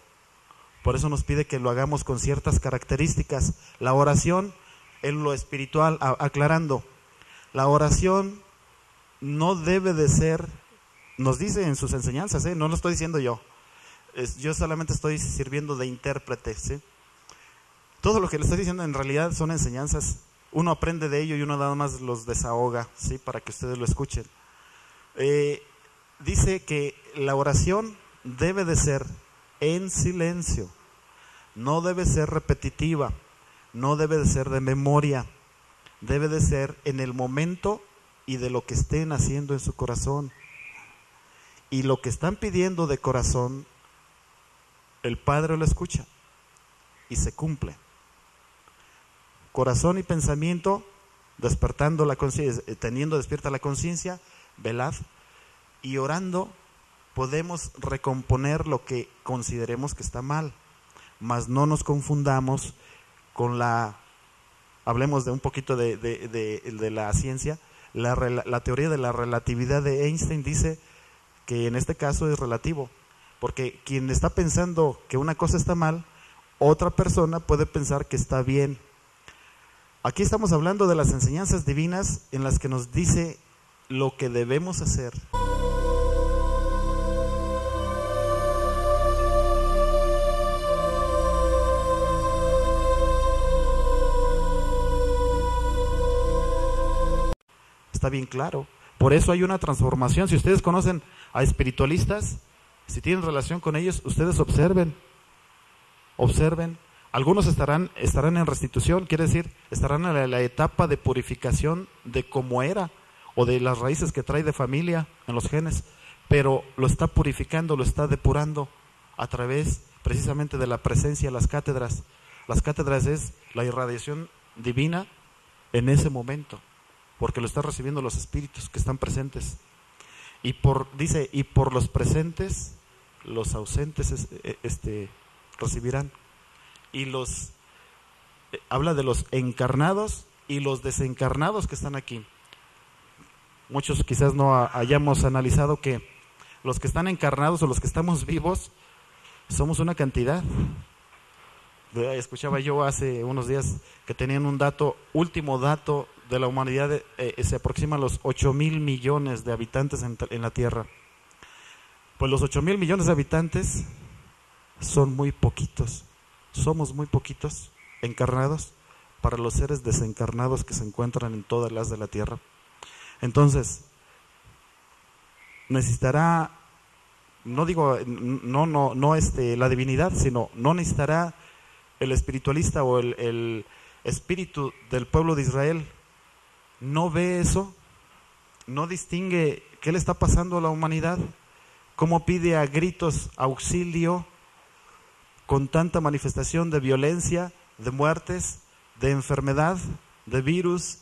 Por eso nos pide que lo hagamos con ciertas características. La oración en lo espiritual, aclarando, la oración no debe de ser, nos dice en sus enseñanzas, no lo estoy diciendo yo, yo solamente estoy sirviendo de intérprete, ¿sí? Todo lo que le estoy diciendo en realidad son enseñanzas, uno aprende de ello y uno nada más los desahoga, ¿sí? Para que ustedes lo escuchen. Dice que la oración debe de ser en silencio, no debe ser repetitiva, no debe de ser de memoria, debe de ser en el momento y de lo que estén haciendo en su corazón. Y lo que están pidiendo de corazón, el Padre lo escucha y se cumple. Corazón y pensamiento, despertando la conciencia, teniendo despierta la conciencia, velad, y orando podemos recomponer lo que consideremos que está mal, mas no nos confundamos con hablemos de un poquito de la ciencia, la teoría de la relatividad de Einstein dice que en este caso es relativo, porque quien está pensando que una cosa está mal, otra persona puede pensar que está bien. Aquí estamos hablando de las enseñanzas divinas en las que nos dice lo que debemos hacer. Está bien claro. Por eso hay una transformación. Si ustedes conocen a espiritualistas, si tienen relación con ellos, ustedes observen. Algunos estarán en restitución, quiere decir, estarán en la etapa de purificación de cómo era. o de las raíces que trae de familia en los genes, pero lo está purificando, lo está depurando a través precisamente de la presencia de las cátedras. Las cátedras es la irradiación divina en ese momento, porque lo están recibiendo los espíritus que están presentes. Dice, y por los presentes, los ausentes recibirán. Y habla de los encarnados y los desencarnados que están aquí. Muchos quizás no hayamos analizado que los que están encarnados o los que estamos vivos somos una cantidad. Escuchaba yo hace unos días que tenían un último dato de la humanidad, se aproxima a los 8,000 millones de habitantes en la Tierra. Pues los 8,000 millones de habitantes son muy poquitos, somos muy poquitos encarnados para los seres desencarnados que se encuentran en todas las de la Tierra. Entonces, necesitará, no digo, no la divinidad, sino no necesitará el espiritualista o el espíritu del pueblo de Israel. ¿No ve eso? ¿No distingue qué le está pasando a la humanidad? ¿Cómo pide a gritos auxilio con tanta manifestación de violencia, de muertes, de enfermedad, de virus,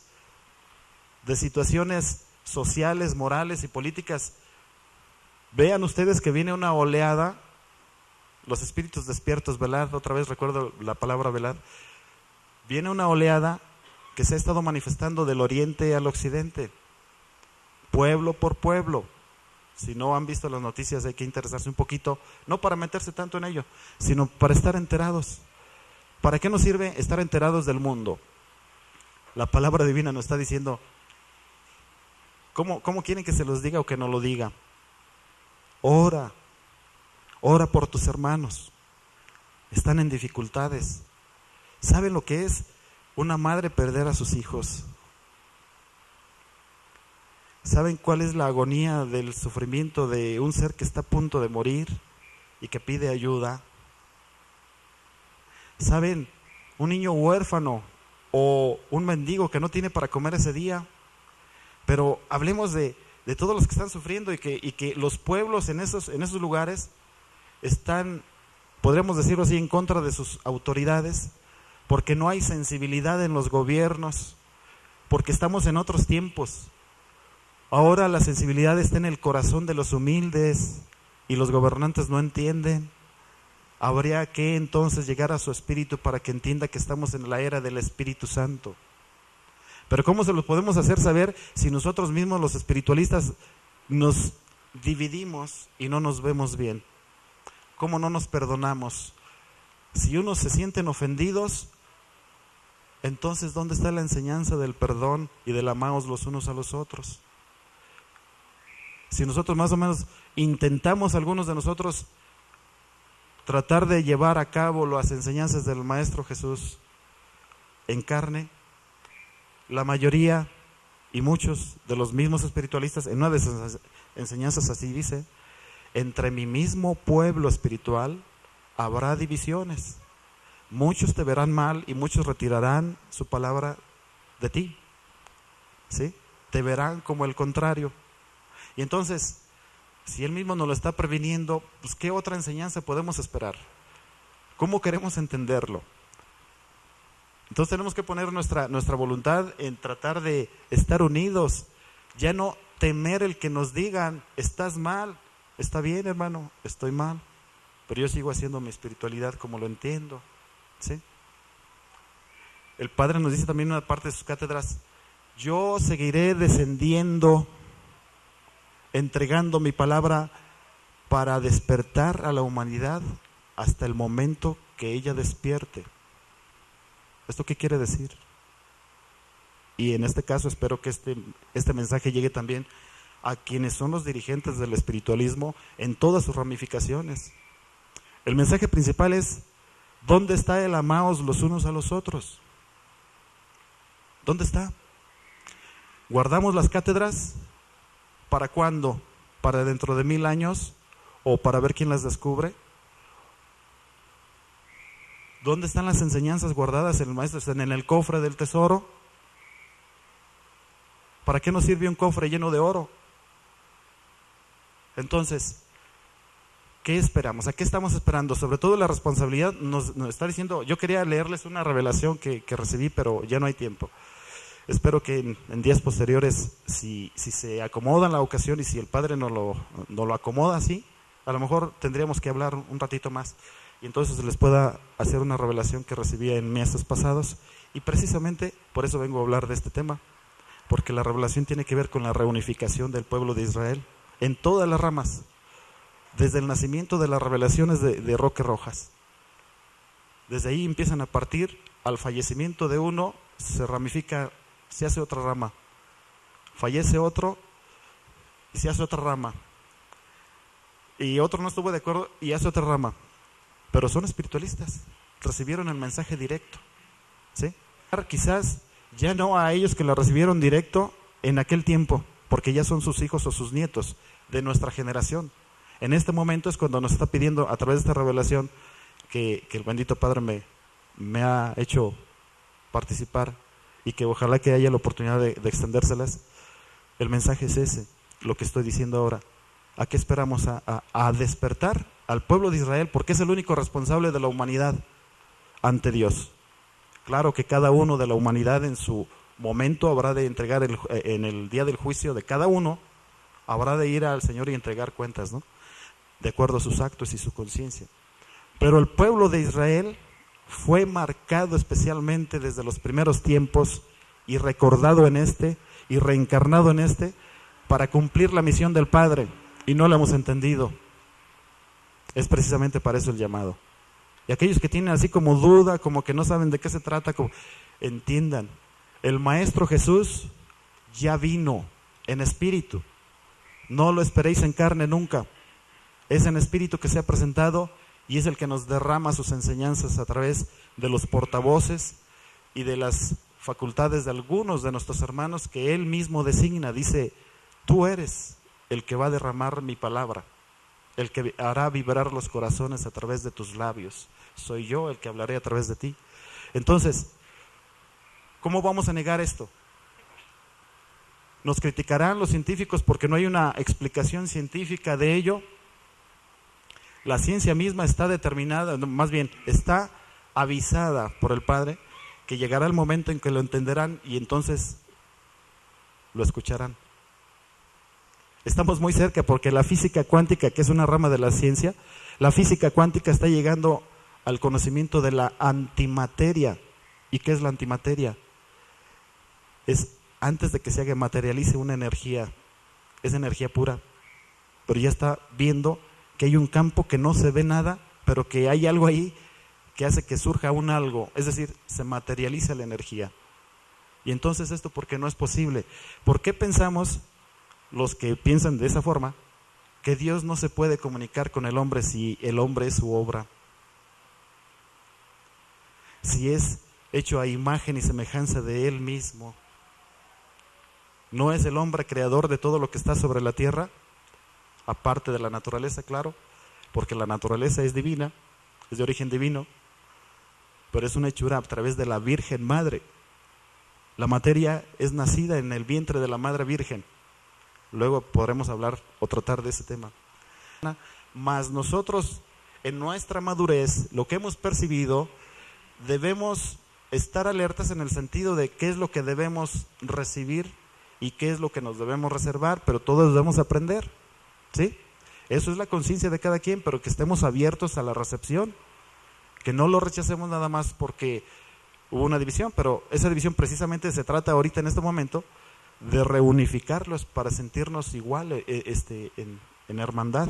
de situaciones sociales, morales y políticas? Vean ustedes que viene una oleada, los espíritus despiertos, velad, otra vez recuerdo la palabra velad, viene una oleada que se ha estado manifestando del oriente al occidente, pueblo por pueblo. Si no han visto las noticias hay que interesarse un poquito, no para meterse tanto en ello, sino para estar enterados. ¿Para qué nos sirve estar enterados del mundo? La palabra divina nos está diciendo, ¿cómo quieren que se los diga o que no lo diga? Ora por tus hermanos, están en dificultades. ¿Saben lo que es una madre perder a sus hijos? ¿Saben cuál es la agonía del sufrimiento de un ser que está a punto de morir y que pide ayuda? ¿Saben? Un niño huérfano o un mendigo que no tiene para comer ese día. Pero hablemos de todos los que están sufriendo y que los pueblos en esos lugares están, podríamos decirlo así, en contra de sus autoridades, porque no hay sensibilidad en los gobiernos, porque estamos en otros tiempos. Ahora la sensibilidad está en el corazón de los humildes y los gobernantes no entienden. Habría que entonces llegar a su espíritu para que entienda que estamos en la era del Espíritu Santo. Pero ¿cómo se los podemos hacer saber si nosotros mismos los espiritualistas nos dividimos y no nos vemos bien? ¿Cómo no nos perdonamos? Si unos se sienten ofendidos, entonces ¿dónde está la enseñanza del perdón y del amaos los unos a los otros? Si nosotros más o menos intentamos, algunos de nosotros, tratar de llevar a cabo las enseñanzas del Maestro Jesús en carne, la mayoría y muchos de los mismos espiritualistas, en una de sus enseñanzas así dice, entre mi mismo pueblo espiritual habrá divisiones, muchos te verán mal y muchos retirarán su palabra de ti, ¿sí? Te verán como el contrario. Y entonces, si Él mismo nos lo está previniendo, pues ¿qué otra enseñanza podemos esperar? ¿Cómo queremos entenderlo? Entonces tenemos que poner nuestra voluntad en tratar de estar unidos, ya no temer el que nos digan, estás mal, está bien hermano, estoy mal, pero yo sigo haciendo mi espiritualidad como lo entiendo, ¿sí? El Padre nos dice también en una parte de sus cátedras, yo seguiré descendiendo, entregando mi palabra para despertar a la humanidad hasta el momento que ella despierte. ¿Esto qué quiere decir? Y en este caso espero que este mensaje llegue también a quienes son los dirigentes del espiritualismo en todas sus ramificaciones. El mensaje principal es, ¿dónde está el amaos los unos a los otros? ¿Dónde está? ¿Guardamos las cátedras? ¿Para cuándo? ¿Para dentro de 1000 años? ¿O para ver quién las descubre? ¿Dónde están las enseñanzas guardadas en el maestro? ¿Están en el cofre del tesoro? ¿Para qué nos sirve un cofre lleno de oro? Entonces, ¿qué esperamos? ¿A qué estamos esperando? Sobre todo la responsabilidad nos está diciendo. Yo quería leerles una revelación que recibí, pero ya no hay tiempo. Espero que en días posteriores, si se acomoda la ocasión y si el Padre nos lo acomoda así, a lo mejor tendríamos que hablar un ratito más y entonces les pueda hacer una revelación que recibí en meses pasados, y precisamente por eso vengo a hablar de este tema, porque la revelación tiene que ver con la reunificación del pueblo de Israel en todas las ramas, desde el nacimiento de las revelaciones de Roque Rojas. Desde ahí empiezan a partir, al fallecimiento de uno se ramifica, se hace otra rama, fallece otro y se hace otra rama, y otro no estuvo de acuerdo y hace otra rama, pero son espiritualistas, recibieron el mensaje directo, ¿sí? Quizás ya no a ellos que lo recibieron directo en aquel tiempo, porque ya son sus hijos o sus nietos de nuestra generación. En este momento es cuando nos está pidiendo a través de esta revelación que el bendito Padre me ha hecho participar, y que ojalá que haya la oportunidad de extendérselas. El mensaje es ese, lo que estoy diciendo ahora. ¿A qué esperamos? A despertar al pueblo de Israel, porque es el único responsable de la humanidad ante Dios. Claro que cada uno de la humanidad en su momento habrá de entregar, en el día del juicio de cada uno, habrá de ir al Señor y entregar cuentas, ¿no? De acuerdo a sus actos y su conciencia. Pero el pueblo de Israel fue marcado especialmente desde los primeros tiempos y recordado en este y reencarnado en este para cumplir la misión del Padre, y no lo hemos entendido. Es precisamente para eso el llamado. Y aquellos que tienen así como duda, como que no saben de qué se trata, entiendan, el Maestro Jesús ya vino en espíritu. No lo esperéis en carne nunca. Es en espíritu que se ha presentado, y es el que nos derrama sus enseñanzas a través de los portavoces y de las facultades de algunos de nuestros hermanos que Él mismo designa. Dice, tú eres el que va a derramar mi palabra, el que hará vibrar los corazones a través de tus labios. Soy yo el que hablaré a través de ti. Entonces, ¿cómo vamos a negar esto? Nos criticarán los científicos porque no hay una explicación científica de ello. La ciencia misma está determinada, más bien está avisada por el Padre, que llegará el momento en que lo entenderán y entonces lo escucharán. Estamos muy cerca, porque la física cuántica, que es una rama de la ciencia, la física cuántica está llegando al conocimiento de la antimateria. ¿Y qué es la antimateria? Es antes de que se materialice una energía, es energía pura, pero ya está viendo que hay un campo que no se ve nada, pero que hay algo ahí que hace que surja un algo, es decir, se materializa la energía. Y entonces esto, ¿por qué no es posible? ¿Por qué pensamos, los que piensan de esa forma, que Dios no se puede comunicar con el hombre si el hombre es su obra? Si es hecho a imagen y semejanza de Él mismo. ¿No es el hombre creador de todo lo que está sobre la tierra? Aparte de la naturaleza, claro, porque la naturaleza es divina, es de origen divino, pero es una hechura a través de la Virgen Madre. La materia es nacida en el vientre de la Madre Virgen. Luego podremos hablar o tratar de ese tema. Mas nosotros, en nuestra madurez, lo que hemos percibido, debemos estar alertas en el sentido de qué es lo que debemos recibir y qué es lo que nos debemos reservar, pero todos debemos aprender. ¿Sí? Eso es la conciencia de cada quien, pero que estemos abiertos a la recepción, que no lo rechacemos nada más porque hubo una división, pero esa división precisamente se trata ahorita en este momento de reunificarlos para sentirnos igual en hermandad,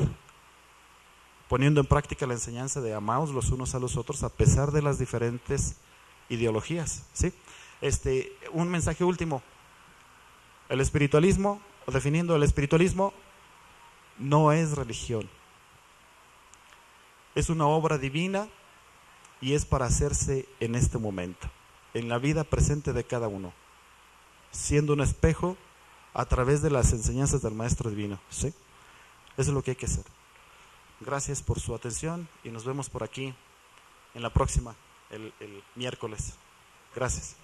poniendo en práctica la enseñanza de amaos los unos a los otros a pesar de las diferentes ideologías. ¿Sí? Un mensaje último. El espiritualismo, o definiendo el espiritualismo, no es religión, es una obra divina y es para hacerse en este momento, en la vida presente de cada uno, siendo un espejo a través de las enseñanzas del Maestro Divino. ¿Sí? Eso es lo que hay que hacer. Gracias por su atención y nos vemos por aquí en la próxima, el miércoles. Gracias.